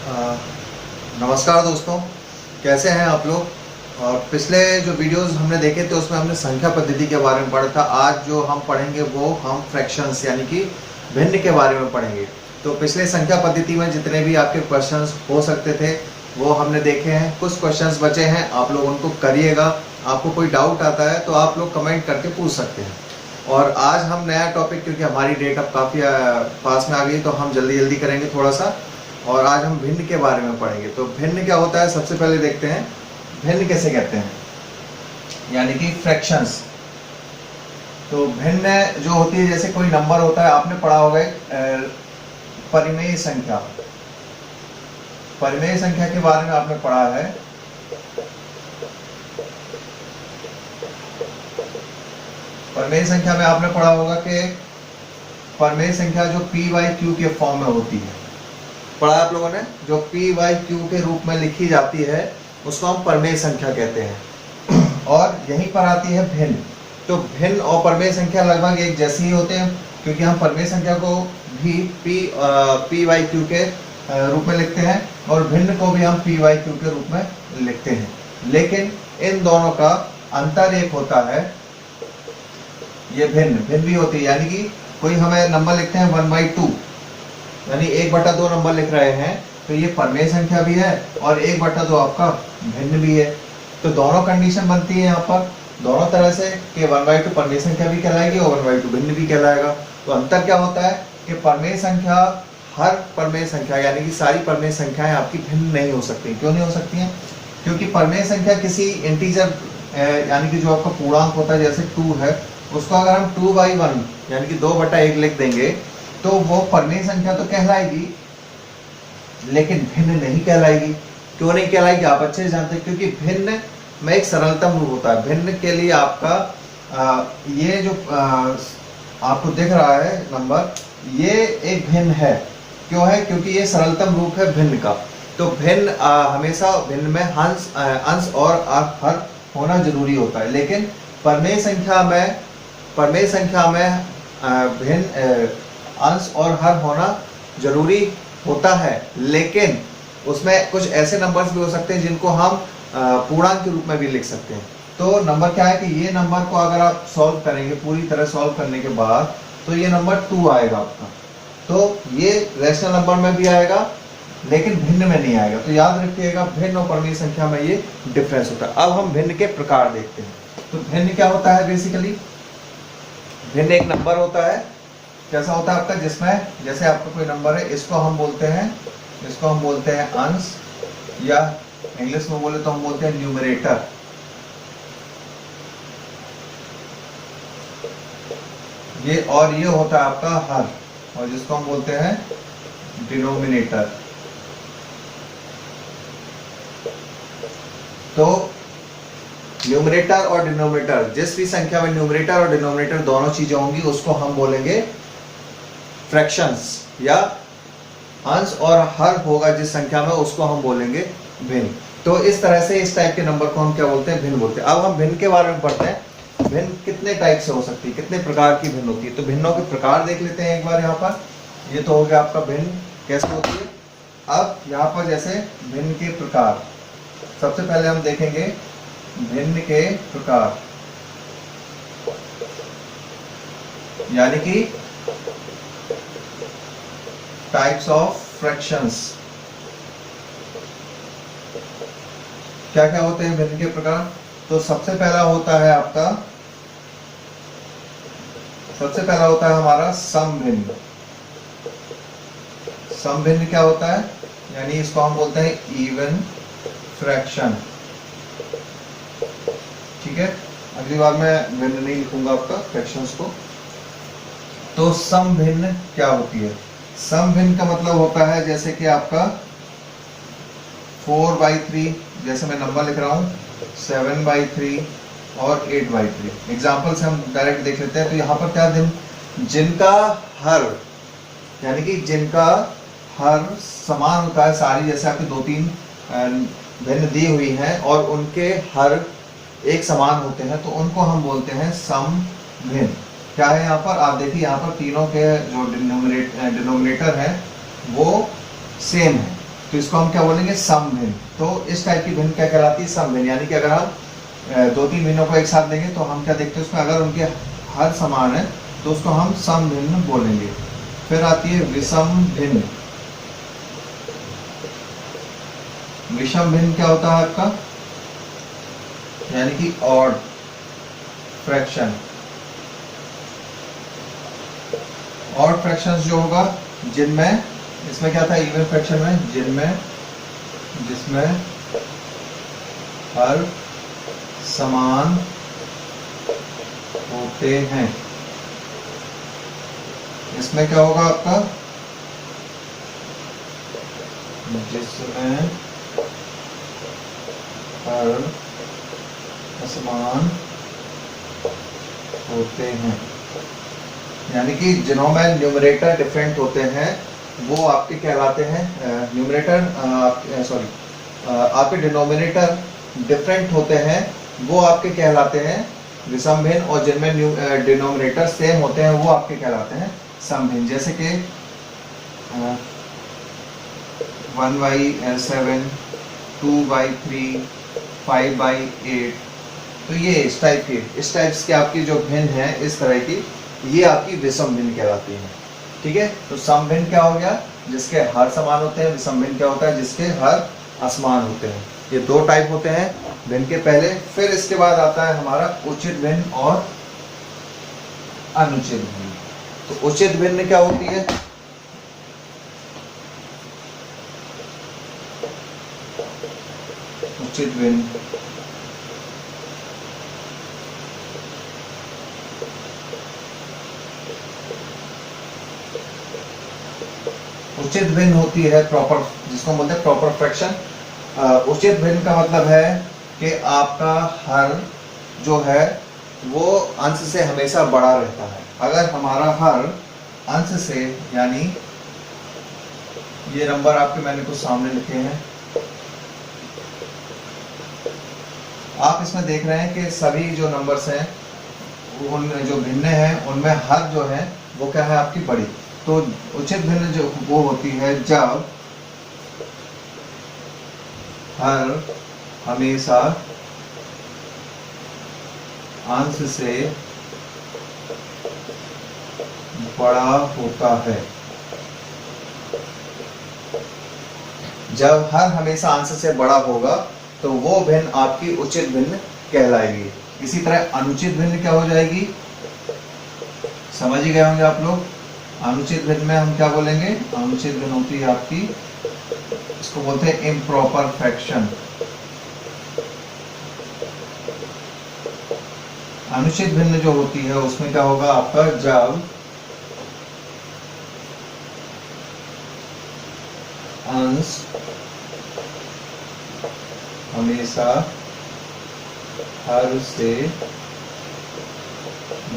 अ, नमस्कार दोस्तों, कैसे हैं आप लोग। और पिछले जो वीडियोस हमने देखे थे उसमें हमने संख्या पद्धति के बारे में पढ़ा था। आज जो हम पढ़ेंगे वो हम फ्रैक्शंस यानी कि भिन्न के बारे में पढ़ेंगे। तो पिछले संख्या पद्धति में जितने भी आपके क्वेश्चंस हो सकते थे वो हमने देखे हैं। कुछ क्वेश्चंस बचे हैं, आप लोग उनको करिएगा। आपको कोई डाउट आता है तो आप लोग कमेंट करके पूछ सकते हैं। और आज हम नया टॉपिक, क्योंकि हमारी डेट अब काफ़ी पास में आ गई, तो हम जल्दी जल्दी करेंगे थोड़ा सा। और आज हम भिन्न के बारे में पढ़ेंगे। तो भिन्न क्या होता है, सबसे पहले देखते हैं भिन्न किसे कहते हैं, यानी कि फ्रैक्शंस। तो भिन्न जो होती है, जैसे कोई नंबर होता है, आपने पढ़ा होगा परिमेय संख्या। परिमेय संख्या के बारे में आपने पढ़ा है। परिमेय संख्या में आपने पढ़ा होगा कि परिमेय संख्या जो पी बाई क्यू के फॉर्म में होती है, पढ़ा आप लोगों ने। जो पी बाई क्यू के रूप में लिखी जाती है उसको हम परिमेय संख्या कहते हैं। और यहीं पर आती है भिन्न। तो भिन्न और परिमेय संख्या लगभग एक जैसे ही होते हैं, क्योंकि हम परिमेय संख्या को भी पी बाई क्यू के रूप में लिखते हैं और भिन्न को भी हम पी बाई क्यू के रूप में लिखते हैं। लेकिन इन दोनों का अंतर एक होता है, ये भिन्न भी होती है। यानी कि कोई हमें नंबर लिखते हैं 1/2, यानी 1/2 नंबर लिख रहे हैं, तो ये परिमेय संख्या भी है और 1/2 आपका भिन्न भी है। तो दोनों कंडीशन बनती है यहाँ पर, दोनों तरह से, कि 1/2 परिमेय संख्या भी कहलाएगी और 1/2 भिन्न भी कहलाएगा। तो अंतर क्या होता है कि परिमेय संख्या, हर परिमेय संख्या यानी कि सारी परिमेय संख्याएं आपकी भिन्न नहीं हो सकती। क्यों नहीं हो सकती हैं? क्योंकि परिमेय संख्या किसी इंटीजर यानी कि जो आपका पूर्णांक होता है, जैसे 2 है, उसको अगर हम 2/1 यानी कि 2/1 लिख देंगे तो वो परिमेय संख्या तो कहलाएगी, लेकिन भिन्न नहीं कहलाएगी। क्यों नहीं कहलाएगी? आप अच्छे से जानते हैं, क्योंकि भिन्न में एक सरलतम रूप होता है। भिन्न के लिए आपका ये जो आपको दिख रहा है नंबर, ये एक भिन्न है। क्यों है? क्योंकि ये सरलतम रूप है भिन्न का। तो भिन्न हमेशा भिन्न में अंश और हर होना जरूरी होता है। लेकिन परिमेय संख्या में भिन्न अंश और हर होना जरूरी होता है, लेकिन उसमें कुछ ऐसे नंबर्स भी हो सकते हैं जिनको हम पूर्णांक के रूप में भी लिख सकते हैं। तो नंबर क्या है कि ये नंबर को अगर आप सॉल्व करेंगे, पूरी तरह सॉल्व करने के बाद, तो ये नंबर 2 आएगा आपका। तो ये रैशनल नंबर में भी आएगा लेकिन भिन्न में नहीं आएगा। तो याद रखिएगा, भिन्न और परिमेय संख्या में ये डिफरेंस होता है। अब हम भिन्न के प्रकार देखते हैं। तो भिन्न क्या होता है? बेसिकली भिन्न एक नंबर होता है। कैसा होता है आपका? जिसमें जैसे आपका कोई नंबर है, इसको हम बोलते हैं अंश, या इंग्लिश में बोले तो हम बोलते हैं न्यूमरेटर। ये होता है आपका हर, और जिसको हम बोलते हैं डिनोमिनेटर। तो न्यूमरेटर और डिनोमिनेटर, जिस भी संख्या में न्यूमरेटर और डिनोमिनेटर दोनों चीजें होंगी उसको हम बोलेंगे फ्रैक्शंस, या अंश और हर होगा जिस संख्या में, उसको हम बोलेंगे भिन्न। तो इस तरह से इस टाइप के नंबर को हम क्या बोलते हैं? भिन्न बोलते हैं। अब हम भिन्न के बारे में पढ़ते हैं। भिन्न कितने टाइप से हो सकती है, कितने प्रकार की भिन्न होती है। तो भिन्नों के प्रकार देख लेते हैं एक बार। यहाँ पर ये तो हो गया आपका भिन्न कैसे होती है। अब यहाँ पर जैसे भिन्न के प्रकार, सबसे पहले हम देखेंगे भिन्न के प्रकार, यानी कि टाइप्स ऑफ फ्रैक्शंस। क्या क्या होते हैं भिन्न के प्रकार? तो सबसे पहला होता है हमारा समभिन्न। समभिन्न क्या होता है? यानी इसको हम बोलते हैं इवन फ्रैक्शन। ठीक है, अगली बार मैं भिन्न नहीं लिखूंगा आपका फ्रैक्शंस को। तो समभिन्न क्या होती है? समभिन्न का मतलब होता है जैसे कि आपका 4/3, जैसे मैं नंबर लिख रहा हूँ 7/3 और 8/3। एग्जाम्पल से हम डायरेक्ट देख लेते हैं। तो यहाँ पर क्या जिनका हर, यानी कि जिनका हर समान होता है, सारी जैसे आपकी 2-3 भिन्न दी हुई हैं और उनके हर एक समान होते हैं, तो उनको हम बोलते हैं समभिन्न। क्या है यहाँ पर? आप देखिए, यहाँ पर तीनों के जो डिनोमिनेटर है वो सेम है, तो इसको हम क्या बोलेंगे, सम भिन्न। तो इस टाइप की भिन्न क्या कहलाती है, सम भिन्न। यानी कि अगर हम दो तीन भिन्नों को एक साथ देंगे तो हम क्या देखते हैं उसमें, अगर उनके हर समान है तो उसको हम सम भिन्न बोलेंगे। फिर आती है विषम भिन्न। विषम भिन्न क्या होता है आपका, यानी कि ऑड फ्रैक्शन। ऑड फ्रैक्शंस जो होगा जिनमें, इसमें क्या था इवन फ्रैक्शन में, जिसमें हर समान होते हैं। इसमें क्या होगा आपका, जिसमें हर समान होते हैं, यानी कि जिनों में न्यूमरेटर डिफरेंट होते हैं वो आपके कहलाते हैं न्यूमरेटर, सॉरी आपके डिनोमिनेटर डिफरेंट होते हैं वो आपके कहलाते हैं विषम भिन्न, और जिनमें डिनोमिनेटर सेम होते हैं वो आपके कहलाते हैं सम भिन्न। जैसे कि 1/7, 2/3, 5/8, तो ये इस टाइप की आपकी जो भिन्न है इस तरह की, ये आपकी विषम भिन्न कहलाती है। ठीक है, तो सम भिन्न क्या हो गया, जिसके हर समान होते हैं। विषम भिन्न क्या होता है, जिसके हर असमान होते हैं। ये दो टाइप होते हैं भिन्न के पहले। फिर इसके बाद आता है हमारा उचित भिन्न और अनुचित भिन्न। तो उचित भिन्न क्या होती है, उचित भिन्न उचित भिन्न होती है प्रॉपर, जिसको बोलते हैं प्रॉपर फ्रैक्शन। उचित भिन्न का मतलब है कि आपका हर जो है वो अंश से हमेशा बड़ा रहता है। अगर हमारा हर अंश से, यानी ये नंबर आपके मैंने कुछ सामने लिखे हैं, आप इसमें देख रहे हैं कि सभी जो नंबर्स हैं उन जो भिन्न हैं उनमें हर जो है वो क्या है आपकी बड़ी। तो उचित भिन्न जो वो होती है जब हर हमेशा अंश से बड़ा होता है। जब हर हमेशा अंश से बड़ा होगा तो वो भिन्न आपकी उचित भिन्न कहलाएगी। इसी तरह अनुचित भिन्न क्या हो जाएगी, समझ ही गए होंगे आप लोग। अनुचित भिन्न में हम क्या बोलेंगे, अनुचित भिन्न होती है आपकी, इसको बोलते हैं इम्प्रॉपर फ्रैक्शन। अनुचित भिन्न जो होती है उसमें क्या होगा आपका, जब अंश हमेशा हर से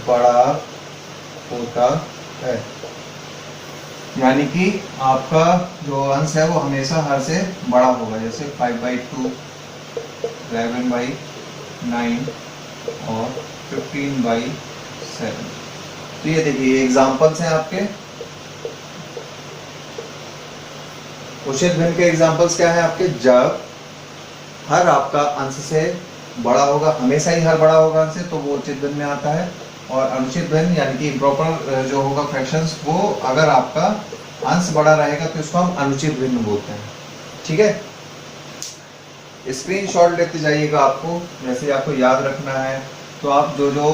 बड़ा होता है। यानी कि आपका जो अंश है वो हमेशा हर से बड़ा होगा। जैसे 5/2, 11/9 और 15/7। तो ये देखिए एग्जाम्पल्स हैं आपके। उचित भिन्न के एग्जाम्पल्स क्या है आपके, जब हर आपका अंश से बड़ा होगा, हमेशा ही हर बड़ा होगा अंश से, तो वो उचित भिन्न में आता है। और अनुचित भिन्न यानी कि इम्प्रॉपर जो होगा फ्रैक्शंस, वो अगर आपका अंश बड़ा रहेगा तो इसको हम अनुचित भिन्न बोलते हैं। ठीक है, स्क्रीनशॉट लेते जाइएगा। आपको जैसे आपको याद रखना है तो आप जो जो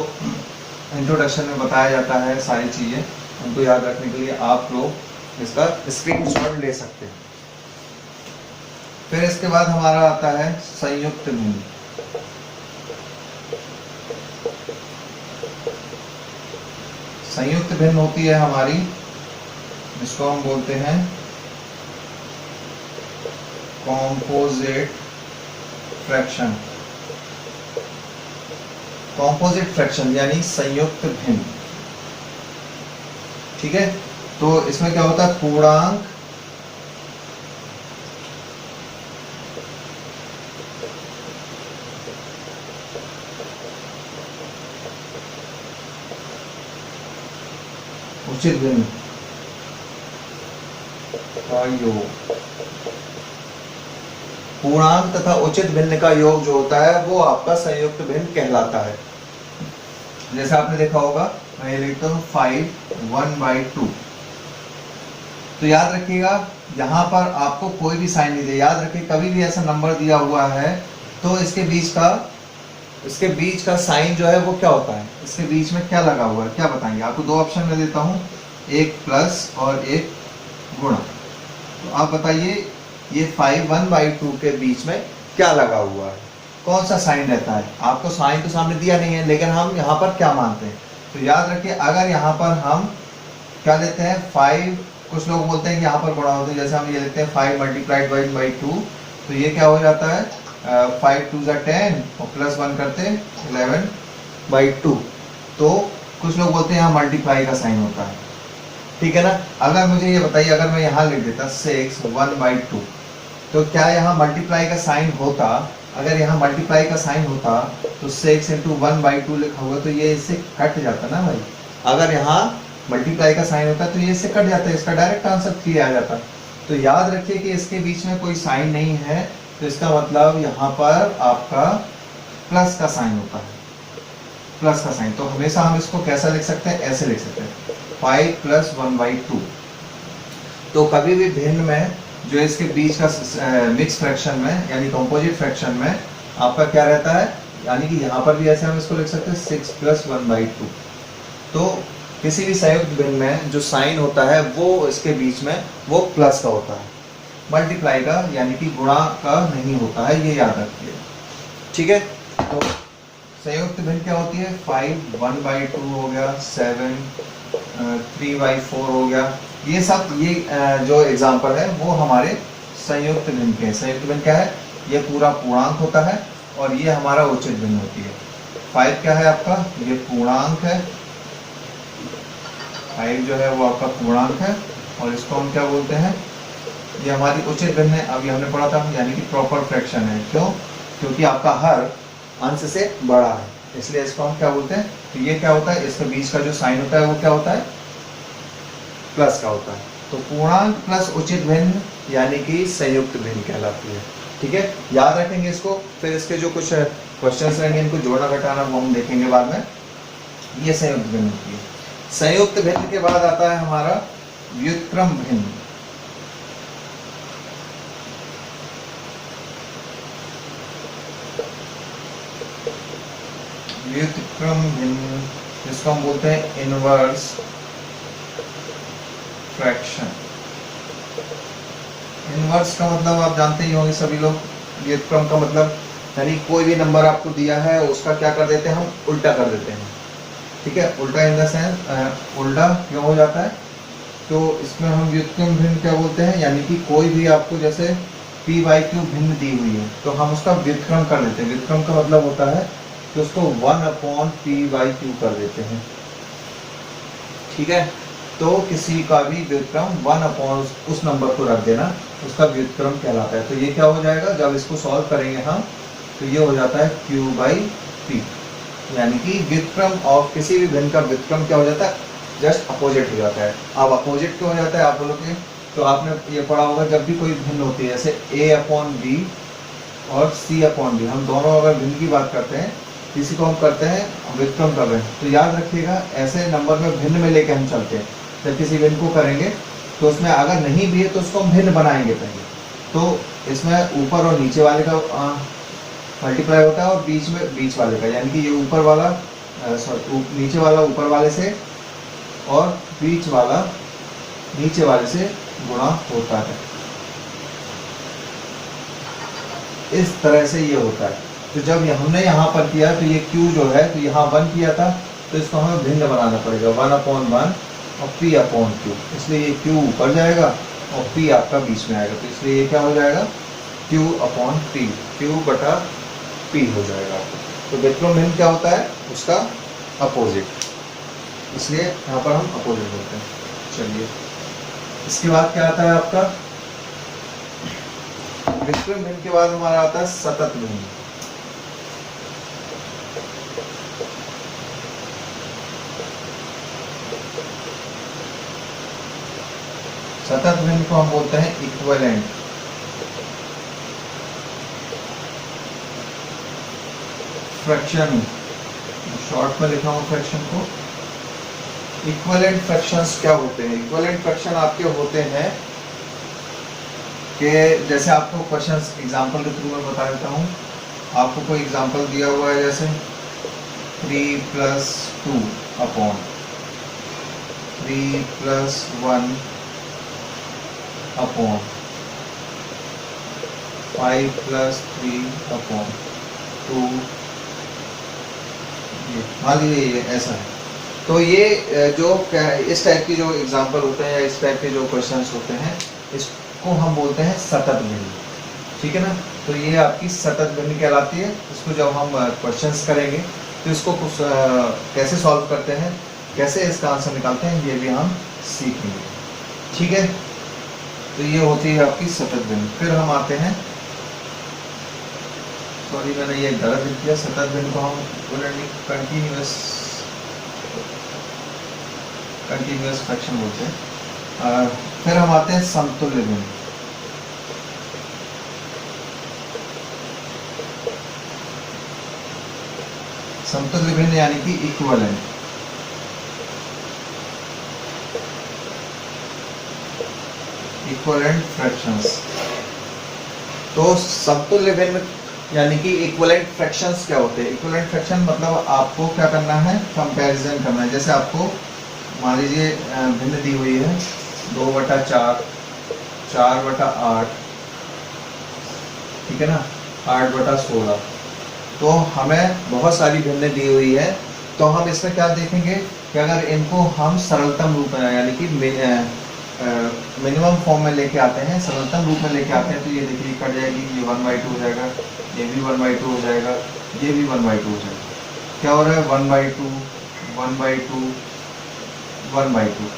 इंट्रोडक्शन में बताया जाता है सारी चीज़ें, उनको याद रखने के लिए आप लोग इसका स्क्रीनशॉट ले सकते हैं। फिर इसके बाद हमारा आता है संयुक्त भिन्न। संयुक्त भिन्न होती है हमारी, जिसको हम बोलते हैं कॉम्पोजिट फ्रैक्शन। कॉम्पोजिट फ्रैक्शन यानी संयुक्त भिन्न। ठीक है, तो इसमें क्या होता है, पूर्णांक उचित भिन्न का योग। पूर्णांक तथा उचित भिन्न का योग जो होता है वो आपका संयुक्त भिन्न कहलाता है। जैसे आपने देखा होगा, मैं ये लिखता हूँ 5 1/2। तो याद रखिएगा, यहाँ पर आपको कोई भी साइन नहीं दे, याद रखिए कभी भी ऐसा नंबर दिया हुआ है तो इसके बीच का साइन जो है वो क्या होता है, इसके बीच में क्या लगा हुआ है, क्या बताएंगे? आपको दो ऑप्शन में देता हूँ, एक प्लस और एक गुणा। तो आप बताइए ये 5 1/2 के बीच में क्या लगा हुआ है, कौन सा साइन रहता है? आपको साइन तो सामने दिया नहीं है, लेकिन हम यहाँ पर क्या मानते हैं? तो याद रखिए, अगर यहाँ पर हम क्या लेते हैं 5, कुछ लोग बोलते हैं कि यहाँ पर गुणा होता है, जैसे हम ये लेते हैं 5 × 2, तो ये क्या हो जाता है 5 2 = 10 और प्लस 1 करते 11/2। तो कुछ लोग बोलते हैं यहाँ मल्टीप्लाई का साइन होता है, ठीक है ना। अगर मुझे ये बताइए, अगर मैं यहाँ लिख देता 6 1/2, तो क्या यहाँ मल्टीप्लाई का साइन होता? अगर यहाँ मल्टीप्लाई का साइन होता तो 6 × 1/2 लिखा हुआ, तो ये इससे कट जाता ना भाई। अगर यहाँ मल्टीप्लाई का साइन होता तो ये इससे कट जाता है, इसका डायरेक्ट आंसर 3 आ जाता। तो याद रखिए कि इसके बीच में कोई साइन नहीं है, तो इसका मतलब यहाँ पर आपका प्लस का साइन होता है, प्लस का साइन। तो हमेशा हम इसको कैसा लिख सकते हैं, ऐसे लिख सकते हैं 5 + 1/2। तो कभी भी भिन्न में जो इसके बीच का मिक्स फ्रैक्शन में यानी कंपोजिट फ्रैक्शन में आपका क्या रहता है, यानी कि यहाँ पर भी ऐसे हम इसको लिख सकते हैं 6 + 1/2। तो किसी भी संयुक्त भिन्न में जो साइन होता है वो इसके बीच में वो प्लस का होता है, मल्टीप्लाई का यानी कि गुणा का नहीं होता है, ये याद रखिए, ठीक है। तो संयुक्त भिन्न क्या होती है, 5 1/2 हो गया, 7 3/4 हो गया। ये सब जो एग्जाम्पल है वो हमारे संयुक्त भिन्न के हैं। संयुक्त भिन्न क्या है, ये पूरा पूर्णांक होता है और ये हमारा उचित भिन्न होती है। 5 क्या है आपका, ये पूर्णांक है, 5 जो है वो आपका पूर्णांक है और इसको हम क्या बोलते हैं, ये हमारी उचित भिन्न है। अभी हमने पढ़ा था, यानी कि प्रॉपर फ्रैक्शन है। क्यों? क्योंकि आपका हर अंश से बड़ा है, इसलिए इसको हम क्या बोलते हैं। तो ये क्या होता है, इसके बीच का जो साइन होता है वो क्या होता है, प्लस का होता है। तो पूर्णांक प्लस उचित भिन्न यानी कि संयुक्त भिन्न कहलाती है, ठीक है। याद रखेंगे इसको, फिर इसके जो कुछ क्वेश्चंस रहेंगे इनको जोड़ना घटाना वो हम देखेंगे बाद में। ये संयुक्त भिन्न होती है। संयुक्त भिन्न के बाद आता है हमारा व्युत्क्रम भिन्न। व्युत्क्रम भिन्न जिसको हम बोलते हैं इनवर्स फ्रैक्शन। इनवर्स का मतलब आप जानते ही होंगे सभी लोग। व्युत्क्रम का मतलब यानी कोई भी नंबर आपको दिया है उसका क्या कर देते हैं, हम उल्टा कर देते हैं, ठीक है। उल्टा इन द सेंस उल्टा क्यों हो जाता है, तो इसमें हम व्युत्क्रम भिन्न क्या बोलते हैं, यानी कि कोई भी आपको जैसे p/q भिन्न दी हुई है तो हम उसका व्युत्क्रम कर देते हैं। व्युत्क्रम का मतलब होता है कि उसको 1/p/q कर देते हैं, ठीक है। तो किसी का भी व्युत्क्रम 1/ उस नंबर को रख देना, उसका व्युत्क्रम कहलाता है। तो ये क्या हो जाएगा, जब इसको सॉल्व करेंगे हम तो ये हो जाता है q/p, यानी कि व्युत्क्रम ऑफ किसी भी भिन्न का व्युत्क्रम क्या हो जाता है, जस्ट अपोजिट हो जाता है। अब अपोजिट क्यों हो जाता है आप बोलोगे, तो आपने ये पढ़ा होगा जब भी कोई भिन्न होती है जैसे a/b और c/d, हम दोनों अगर भिन्न की बात करते हैं, किसी को हम करते हैं व्युत्क्रम का भिन्न, तो याद रखिएगा ऐसे नंबर में भिन्न में लेके हम चलते हैं। जब किसी भिन्न को करेंगे तो उसमें अगर नहीं भी है तो उसको हम भिन्न बनाएंगे पहले। तो इसमें ऊपर और नीचे वाले का मल्टीप्लाई होता है और बीच में बीच वाले का, यानी कि ये ऊपर वाला नीचे वाला ऊपर वाले से और बीच वाला नीचे वाले से गुणा होता है। इस तरह से ये होता है। तो जब हमने यहाँ पर किया तो ये q जो है, तो यहाँ 1 किया था तो इसको हमें भिन्न बनाना पड़ेगा 1/1 और p/q, इसलिए ये q ऊपर जाएगा और p आपका बीच में आएगा। तो इसलिए ये क्या हो जाएगा q/p, q/p हो जाएगा। तो व्युत्क्रम भिन्न क्या होता है, उसका अपोजिट, इसलिए यहाँ पर हम अपोजिट बोलते हैं। चलिए इसके बाद क्या आता है आपका व्युत्क्रम भिन्न के बाद हमारा आता है सतत भिन्न। सतत भिन्न को हम बोलते हैं इक्विवेलेंट। फ्रैक्शन, शॉर्ट में लिखा हूँ फ्रैक्शन को। इक्विवेलेंट फ्रैक्शंस क्या होते हैं? इक्विवेलेंट फ्रैक्शन आपके होते हैं कि जैसे आपको क्वेश्चंस एग्जांपल के थ्रू मैं बता देता हूँ। आपको कोई एग्जांपल दिया हुआ है जैसे 3 + 2 अपॉन 3 + 1 अपॉन 5 + 3 अपॉन 2, मान लीजिए ये ऐसा है। तो ये जो इस टाइप की जो एग्जांपल होते हैं या इस टाइप के जो क्वेश्चंस होते हैं, इसको हम बोलते हैं सतत भिन्न, ठीक है ना। तो ये आपकी सतत भिन्न कहलाती है। इसको जब हम क्वेश्चंस करेंगे तो इसको कुछ कैसे सॉल्व करते हैं, कैसे इसका आंसर निकालते हैं, ये भी हम सीखेंगे, ठीक है। तो ये होती है आपकी सतत भिन्न। फिर हम आते हैं, सॉरी मैंने ये गलत लिख दिया, सतत भिन्न को हम कंटिन्यूअस फ्रैक्शन बोलते हैं। फिर हम आते हैं समतुल्य भिन्न। समतुल्य भिन्न यानी कि इक्विवेलेंट। Equivalent fractions. तो समतुल्य भिन्न यानी कि इक्विवेलेंट फ्रैक्शंस क्या होते हैं? इक्विवेलेंट फ्रैक्शन मतलब आपको क्या करना है, कंपैरिजन करना है। जैसे आपको मान लीजिए भिन्न दी हुई है 2/4, 4/8, ठीक है ना, 8/16। तो हमें बहुत सारी भिन्न दी हुई है, तो हम इसमें क्या देखेंगे कि अगर इनको हम सरलतम रूप में यानी कि मिनिमम फॉर्म में लेके आते हैं, सरलतम रूप में लेके आते हैं, तो ये देखिए कट जाएगी, ये 1/2 हो जाएगा, ये भी 1/2 हो जाएगा, ये भी 1/2 हो जाएगा। क्या हो रहा है? 1/2, 1/2, 1/2,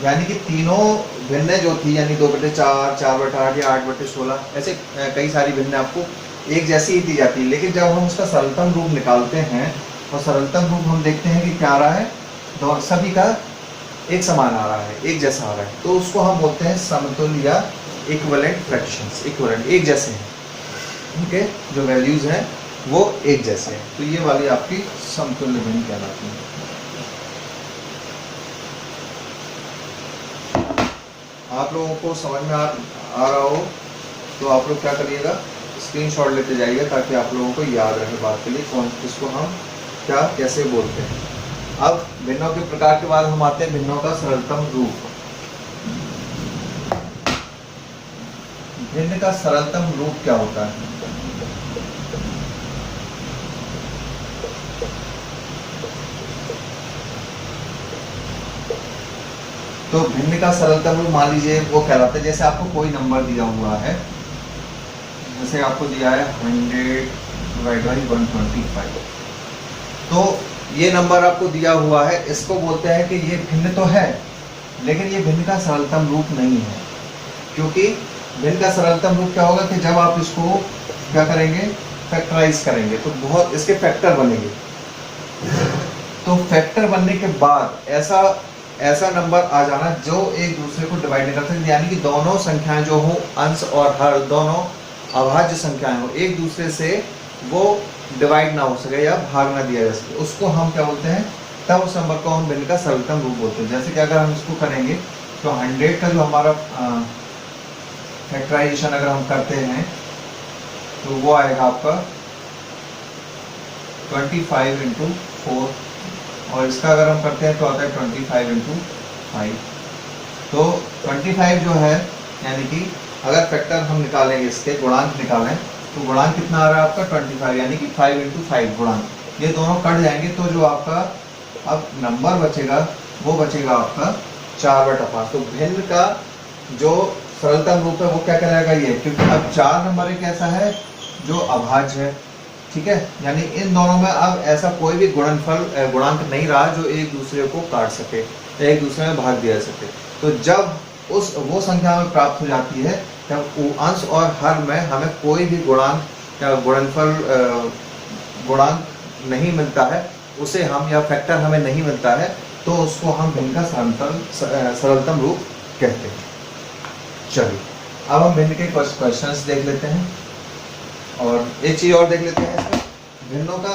यानी कि तीनों भिन्न जो थी यानी 2/4, 4/8 या 8/16, ऐसे कई सारी भिन्न आपको एक जैसी ही दी जाती है। लेकिन जब हम उसका सरलतम रूप निकालते हैं और सरलतम रूप हम देखते हैं कि क्या आ रहा है, तो सभी का एक समान आ रहा है, एक जैसा आ रहा है, तो उसको हम बोलते हैं समतुल्य या इक्विवेलेंट फ्रैक्शंस। इक्विवेलेंट एक जैसे हैं, उनके जो वैल्यूज हैं वो एक जैसे हैं, तो ये वाली आपकी समतुल्य भिन्न कहलाती है। आप लोगों को समझ में आ रहा हो तो आप लोग क्या करिएगा, स्क्रीनशॉट लेते जाइए ताकि आप लोगों को याद रहे बात के लिए कौन किसको हम क्या कैसे बोलते हैं। अब भिन्नों के प्रकार के बाद हम आते हैं भिन्नों का सरलतम रूप। भिन्न का सरलतम रूप क्या होता है? तो भिन्न का सरलतम रूप मान लीजिए वो कहलाता है, जैसे आपको कोई नंबर दिया हुआ है, जैसे आपको दिया है 100/125, तो ये नंबर आपको दिया हुआ है, इसको बोलते हैं कि ये भिन्न तो है लेकिन ये भिन्न का सरलतम रूप नहीं है। क्योंकि भिन्न का सरलतम रूप क्या होगा कि जब आप इसको क्या करेंगे, फैक्टराइज करेंगे, तो बहुत इसके फैक्टर बनेंगे। तो फैक्टर बनने के बाद ऐसा नंबर आ जाना जो एक दूसरे को डिवाइड नहीं कर सकते, यानी कि दोनों संख्याएं जो हो, अंश और हर दोनों अभाज्य संख्याएं हो, एक दूसरे से वो डिवाइड ना हो सके या भाग ना दिया जा सके, उसको हम क्या बोलते हैं, तब उस नंबर को हम भिन्न का सरलतम रूप बोलते हैं। जैसे कि अगर हम इसको करेंगे तो 100 का जो हमारा फैक्टराइजेशन अगर हम करते हैं तो वो आएगा आपका 25 × 4, और इसका अगर हम करते हैं तो आता है 25 × 5। तो 25 जो है यानी कि अगर फैक्टर हम निकालेंगे, इसके गुणांक निकालें, तो गुणांक कितना आ रहा है आपका 25, यानी कि 5 × 5 गुणांक, ये दोनों कट जाएंगे तो जो आपका अब नंबर बचेगा वो बचेगा आपका 4/5। तो भिन्न का जो सरलतम रूप है वो क्या कहलाएगा, ये, क्योंकि अब 4 नंबर एक ऐसा है जो अभाज्य है, ठीक है, यानी इन दोनों में अब ऐसा कोई भी गुणांक नहीं रहा जो एक दूसरे को काट सके, एक दूसरे में भाग दिया सके। तो जब वो संख्या में प्राप्त हो जाती है तब अंश और हर में हमें कोई भी गुणांक या गुणांक नहीं मिलता है, उसे हम या फैक्टर हमें नहीं मिलता है, तो उसको हम भिन्न का सरलतम रूप कहते हैं। चलिए अब हम भिन्न के क्वेश्चंस देख लेते हैं और एक चीज और देख लेते हैं इसमें। भिन्नों का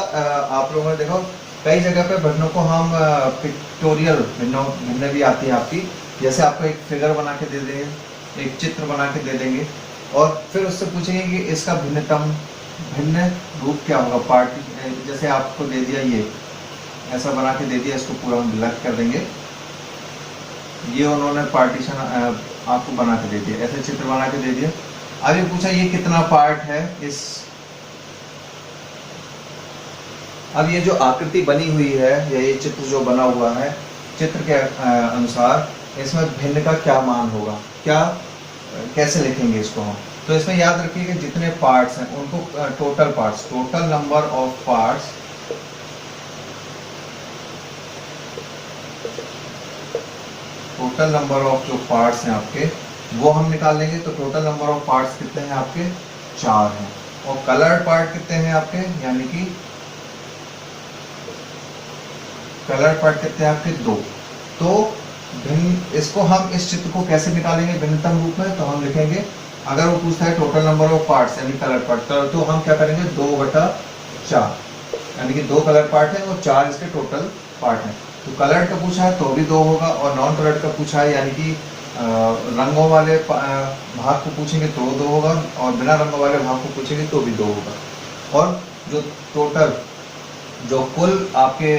आप लोगों ने देखो कई जगह पे भिन्नों को हम पिक्टोरियल भिन्न भी आती है आपकी, जैसे आपको एक फिगर बना के दे देंगे, एक चित्र बना के दे देंगे और फिर उससे पूछेंगे कि इसका भिन्न रूप क्या होगा। पार्टी जैसे आपको दे दिया ये ऐसा बना के दे दिया, इसको पूरा हम ब्लैक कर देंगे, ये उन्होंने पार्टीशन आपको बना के दे दिया, ऐसे चित्र बना के दे दिया। अब ये पूछा ये कितना पार्ट है इस, अब ये जो आकृति बनी हुई है या ये चित्र जो बना हुआ है, चित्र के अनुसार इसमें भिन्न का क्या मान होगा, क्या कैसे लिखेंगे इसको हम। तो इसमें याद रखिए कि जितने पार्ट्स हैं उनको total parts, total number of parts, total number of जो पार्ट्स हैं आपके वो हम निकाल लेंगे। तो टोटल नंबर ऑफ पार्ट्स कितने हैं आपके 4 हैं, और कलर्ड पार्ट कितने हैं आपके, यानी कि कलर्ड पार्ट कितने हैं आपके 2। तो भिन्न इसको हम इस चित्र को कैसे निकालेंगे भिन्नतम रूप में, तो हम लिखेंगे अगर वो पूछता है टोटल नंबर ऑफ पार्ट्स यानी कलर पार्ट, तो हम क्या करेंगे 2/4, यानी कि 2 कलर पार्ट है और 4 इसके टोटल पार्ट हैं। तो कलर्ड का पूछा है तो भी 2 होगा, और नॉन कलर्ड का पूछा है यानी कि रंगों वाले भाग को पूछेंगे तो 2 होगा, और बिना रंगों वाले भाग को पूछेंगे तो भी 2 होगा। और जो टोटल जो कुल आपके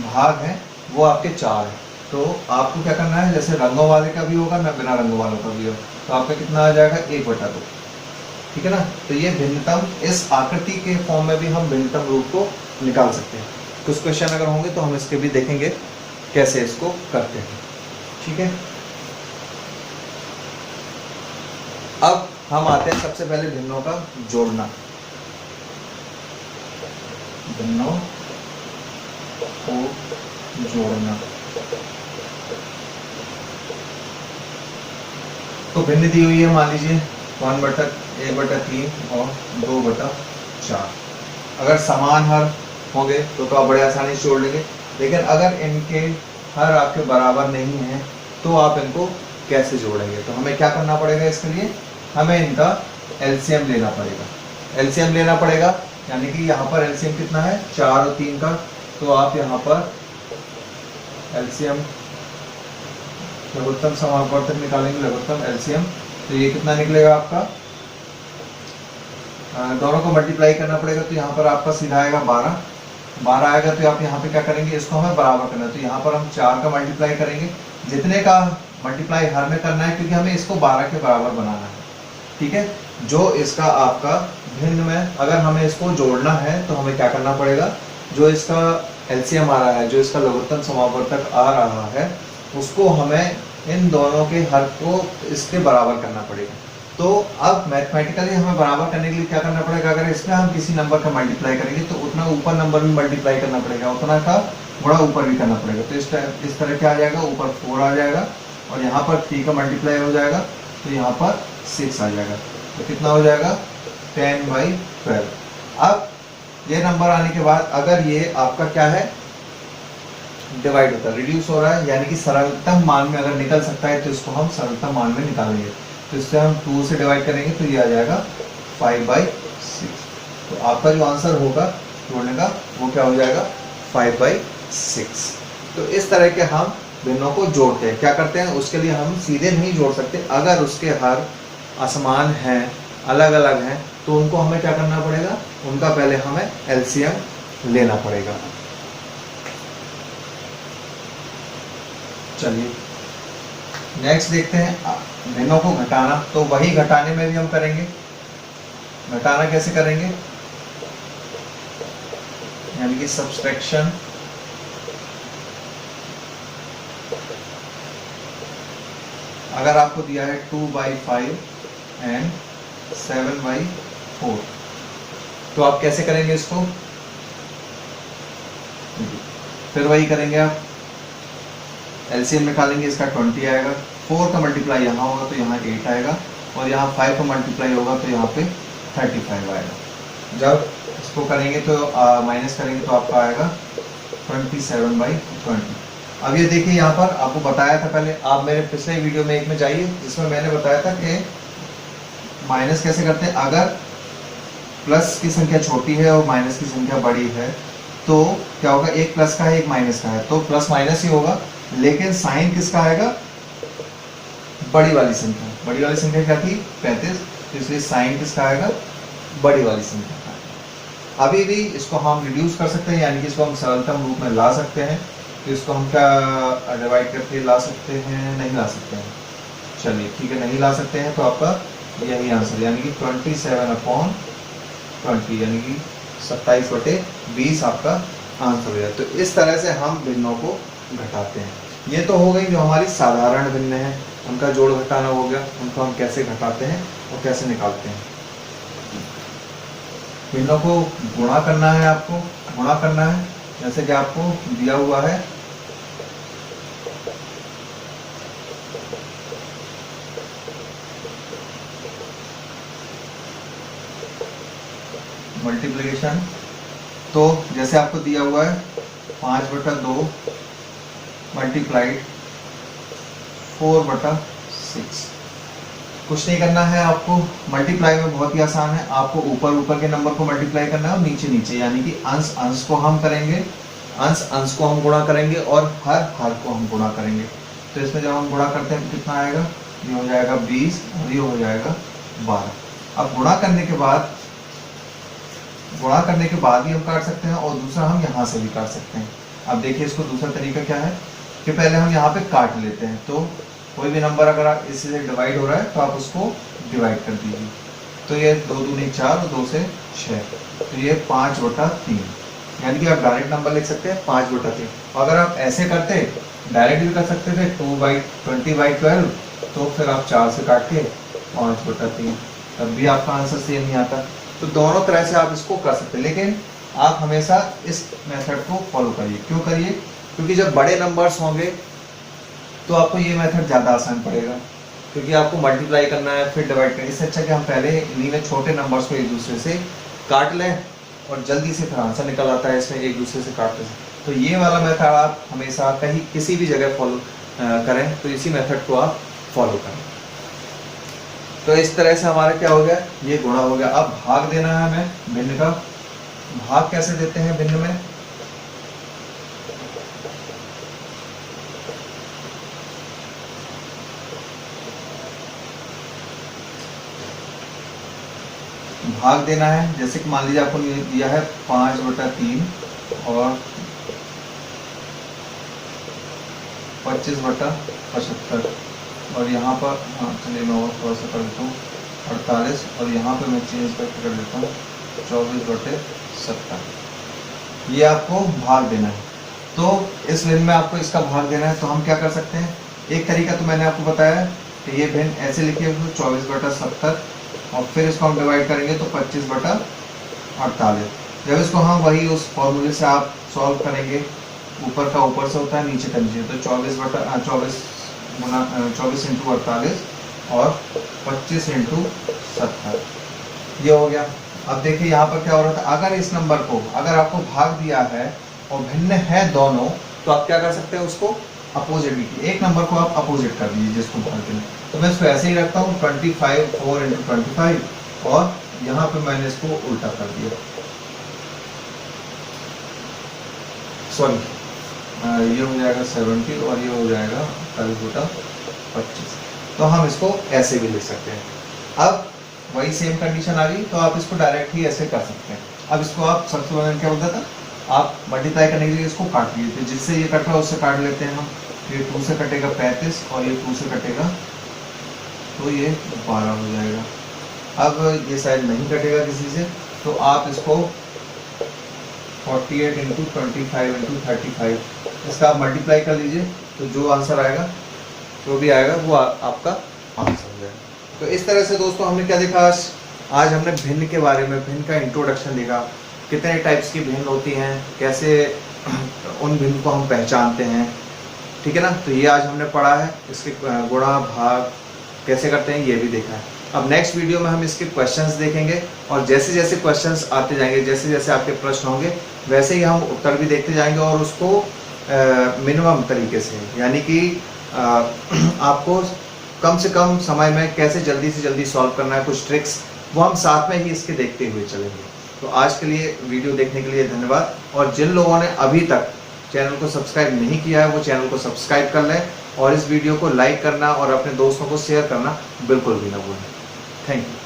भाग हैं वो आपके 4 हैं। तो आपको क्या करना है, जैसे रंगों वाले का भी होगा ना बिना रंगों वालों का भी होगा, तो आपका कितना आ जाएगा 1/2, ठीक है ना। तो ये भिन्नतम, इस आकृति के फॉर्म में भी हम भिन्नतम रूप को निकाल सकते हैं। कुछ क्वेश्चन अगर होंगे तो हम इसके भी देखेंगे कैसे इसको करते हैं, ठीक है। अब हम आते हैं सबसे पहले भिन्नों का जोड़ना, भिन्नों को जोड़ना। तो भिन्न दी हुई है, मान लीजिए 1/3 और 2/4। अगर समान हर होंगे तो आप बड़े आसानी से जोड़ लेंगे, लेकिन अगर इनके हर आपके बराबर नहीं है तो आप इनको कैसे जोड़ेंगे। तो हमें क्या करना पड़ेगा, इसके लिए हमें इनका एलसीएम लेना पड़ेगा। एलसीएम लेना पड़ेगा यानी कि यहाँ पर एलसीएम कितना है 4 और 3 का, तो आप यहाँ पर एलसीएम लघुत्तम समापवर्तक निकालेंगे, लघुत्तम एलसीएम। तो ये कितना निकलेगा आपका, दोनों को मल्टीप्लाई करना पड़ेगा, तो यहाँ पर आपका सीधा आएगा 12 आएगा। तो आप यहाँ पे क्या करेंगे, इसको हमें बराबर करना है, तो यहाँ पर हम 4 का मल्टीप्लाई करेंगे, जितने का मल्टीप्लाई हर में करना है क्योंकि हमें इसको 12 के बराबर बनाना है, ठीक है। जो इसका आपका भिन्न में अगर हमें इसको जोड़ना है तो हमें क्या करना पड़ेगा, जो इसका एलसीएम आ रहा है, जो इसका लघुत्तम समापवर्तक आ रहा है, उसको हमें इन दोनों के हर को इसके बराबर करना पड़ेगा। तो अब मैथमेटिकली हमें बराबर करने के लिए क्या करना पड़ेगा, अगर इसमें हम किसी नंबर का मल्टीप्लाई करेंगे तो उतना ऊपर नंबर भी मल्टीप्लाई करना पड़ेगा, उतना का गुणा ऊपर भी करना पड़ेगा। तो इस तरह क्या आ जाएगा, ऊपर 4 आ जाएगा और यहाँ पर 3 का मल्टीप्लाई हो जाएगा, तो यहाँ पर 6 आ जाएगा। तो कितना हो जाएगा 10/12। अब ये नंबर आने के बाद अगर ये आपका क्या है डिवाइड होता है, रिड्यूस हो रहा है, यानी कि सरलतम मान में अगर निकल सकता है तो इसको हम सरलतम मान में निकालेंगे। तो इससे हम 2 से डिवाइड करेंगे तो ये आ जाएगा 5/6। तो आपका जो आंसर होगा जोड़ने का वो क्या हो जाएगा 5/6। तो इस तरह के हम भिन्नों को जोड़ते हैं। क्या करते हैं, उसके लिए हम सीधे नहीं जोड़ सकते, अगर उसके हर असमान हैं, अलग अलग हैं, तो उनको हमें क्या करना पड़ेगा, उनका पहले हमें एलसीएम लेना पड़ेगा। चलिए नेक्स्ट देखते हैं भिन्नों को घटाना। तो वही घटाने में भी हम करेंगे। घटाना कैसे करेंगे, यानी कि सब्सट्रैक्शन। अगर आपको दिया है 2/5 एंड 7/4, तो आप कैसे करेंगे इसको, फिर वही करेंगे आप एलसीएम निकालेंगे, इसका 20 आएगा, 4 का मल्टीप्लाई यहाँ होगा तो यहाँ 8 आएगा, और यहाँ 5 का मल्टीप्लाई होगा तो यहाँ पे 35 आएगा। जब इसको करेंगे तो माइनस करेंगे तो आपका आएगा 27/20। अब ये देखिए यहाँ पर आपको बताया था पहले, आप मेरे पिछले वीडियो में एक में जाइए जिसमें मैंने बताया था कि माइनस कैसे करते हैं। अगर प्लस की संख्या छोटी है और माइनस की संख्या बड़ी है, तो क्या होगा, एक प्लस का है एक माइनस का है, तो प्लस माइनस ही होगा, लेकिन साइन किसका आएगा, बड़ी वाली संख्या क्या थी 35, तो इसलिए साइन किसका आएगा, बड़ी वाली संख्या का। अभी भी इसको हम रिड्यूस कर सकते हैं, यानी कि इसको हम सरलतम रूप में ला सकते हैं, तो इसको हम क्या डिवाइड करके ला सकते हैं, नहीं ला सकते हैं, चलिए ठीक है नहीं ला सकते हैं, तो आपका यही आंसर यानी कि 27/20 यानी कि 27/20 आपका आंसर हो जाए। तो इस तरह से हम भिन्नों को घटाते हैं। ये तो हो गई जो हमारी साधारण भिन्न है, उनका जोड़ घटाना हो गया, उनको हम कैसे घटाते हैं और कैसे निकालते हैं। भिन्नों को गुणा करना है, आपको गुणा करना है, जैसे कि आपको दिया हुआ है मल्टीप्लिकेशन, तो जैसे आपको दिया हुआ है 5/2 मल्टीप्लाइड 4/6। कुछ नहीं करना है आपको, मल्टीप्लाई में बहुत ही आसान है, आपको ऊपर ऊपर के नंबर को मल्टीप्लाई करना है और नीचे नीचे, यानी कि अंश अंश को हम करेंगे, अंश अंश को हम गुणा करेंगे और हर हर को हम गुणा करेंगे। तो इसमें जब हम गुणा करते हैं तो कितना आएगा, ये हो जाएगा 20 और ये हो जाएगा 12। अब गुणा करने के बाद ही हम काट सकते हैं, और दूसरा हम यहाँ से भी काट सकते हैं। अब देखिए इसको दूसरा तरीका क्या है कि पहले हम यहाँ पे काट लेते हैं, तो कोई भी नंबर अगर आप इससे डिवाइड हो रहा है तो आप उसको डिवाइड कर दीजिए। तो ये 2 दूनी 4 और 2 से 6, तो ये 5/3, यानी कि आप डायरेक्ट नंबर लिख सकते हैं 5/3। अगर आप ऐसे करते डायरेक्ट भी कर सकते थे 20/12, तो फिर आप 4 से काट के 5/3, तब भी आपका आंसर सेम ही आता। तो दोनों तरह से आप इसको कर सकते हैं, लेकिन आप हमेशा इस मेथड को फॉलो करिए। क्यों करिए, क्योंकि जब बड़े नंबर्स होंगे तो आपको ये मेथड ज़्यादा आसान पड़ेगा, क्योंकि आपको मल्टीप्लाई करना है फिर डिवाइड करना है। इससे अच्छा कि हम पहले इन्हीं में छोटे नंबर्स को एक दूसरे से काट लें और जल्दी से फिर आंसर निकल आता है इसमें एक दूसरे से काटने से। तो ये वाला मेथड आप हमेशा कहीं किसी भी जगह फॉलो करें, तो इसी मेथड को आप फॉलो करें। तो इस तरह से हमारा क्या हो गया, ये गुणा हो गया। अब भाग देना है हमें भिन्न का। भाग कैसे देते हैं भिन्न में, भाग देना है, जैसे कि मान लीजिए आपको दिया है 5/3 और 25/75, और यहाँ पर हाँ चलिए मैं और थोड़ा सा कर देता हूँ 48, और यहाँ पे मैं चेंज करके कर देता हूँ 24/70। ये आपको भाग देना है। तो इस भिन्न में आपको इसका भाग देना है, तो हम क्या कर सकते हैं, एक तरीका तो मैंने आपको बताया कि ये भिन्न ऐसे लिखिए 24/70, और फिर इसको हम डिवाइड करेंगे तो 25/48। जब इसको हम वही उस फॉर्मूले से आप सॉल्व करेंगे, ऊपर का ऊपर से होता है नीचे का नीचे, तो 24 × 48 और 25/70 ये हो गया। अब देखिए यहाँ पर क्या हो रहा था, अगर इस नंबर को अगर आपको भाग दिया है और भिन्न है दोनों, तो आप क्या कर सकते हैं, उसको अपोजिट भी, एक नंबर को आप अपोजिट कर दीजिए जिसको भाग देना। तो मैं इसको ऐसे ही रखता हूँ 25 4 × 25, और यहाँ पे मैंने इसको उल्टा कर दिया, सॉरी ये हो जाएगा 70 और ये हो जाएगा 48/25। तो हम इसको ऐसे भी लिख सकते हैं। अब वही सेम कंडीशन आ गई, तो आप इसको डायरेक्ट ही ऐसे कर सकते हैं। अब इसको आप सबसे पहले क्या बोलता था, आप मल्टीप्लाई करने के लिए इसको काट लीजिए, जिससे ये कट रहा है उससे काट लेते हैं हम। ये 2 से कटेगा 35 और ये 2 से कटेगा तो ये 12 हो जाएगा। अब ये शायद नहीं कटेगा किसी से, तो आप इसको 48 × 25 × 35 इसका आप मल्टीप्लाई कर लीजिए, तो जो आंसर आएगा जो भी आएगा वो आपका आंसर हो जाएगा। तो इस तरह से दोस्तों हमने क्या देखा, आज हमने भिन्न के बारे में, भिन्न का इंट्रोडक्शन देखा, कितने टाइप्स की भिन्न होती हैं, कैसे उन भिन्न को हम पहचानते हैं, ठीक है ना। तो ये आज हमने पढ़ा है, इसके गुणा भाग कैसे करते हैं ये भी देखा है। अब नेक्स्ट वीडियो में हम इसके क्वेश्चंस देखेंगे, और जैसे जैसे क्वेश्चंस आते जाएंगे, जैसे जैसे आपके प्रश्न होंगे, वैसे ही हम उत्तर भी देखते जाएंगे, और उसको मिनिमम तरीके से, यानी कि आपको कम से कम समय में कैसे जल्दी से जल्दी सॉल्व करना है, कुछ ट्रिक्स वो हम साथ में ही इसके देखते हुए चलेंगे। तो आज के लिए वीडियो देखने के लिए धन्यवाद, और जिन लोगों ने अभी तक चैनल को सब्सक्राइब नहीं किया है वो चैनल को सब्सक्राइब कर लें, और इस वीडियो को लाइक करना और अपने दोस्तों को शेयर करना बिल्कुल भी ना भूलें। Thank you.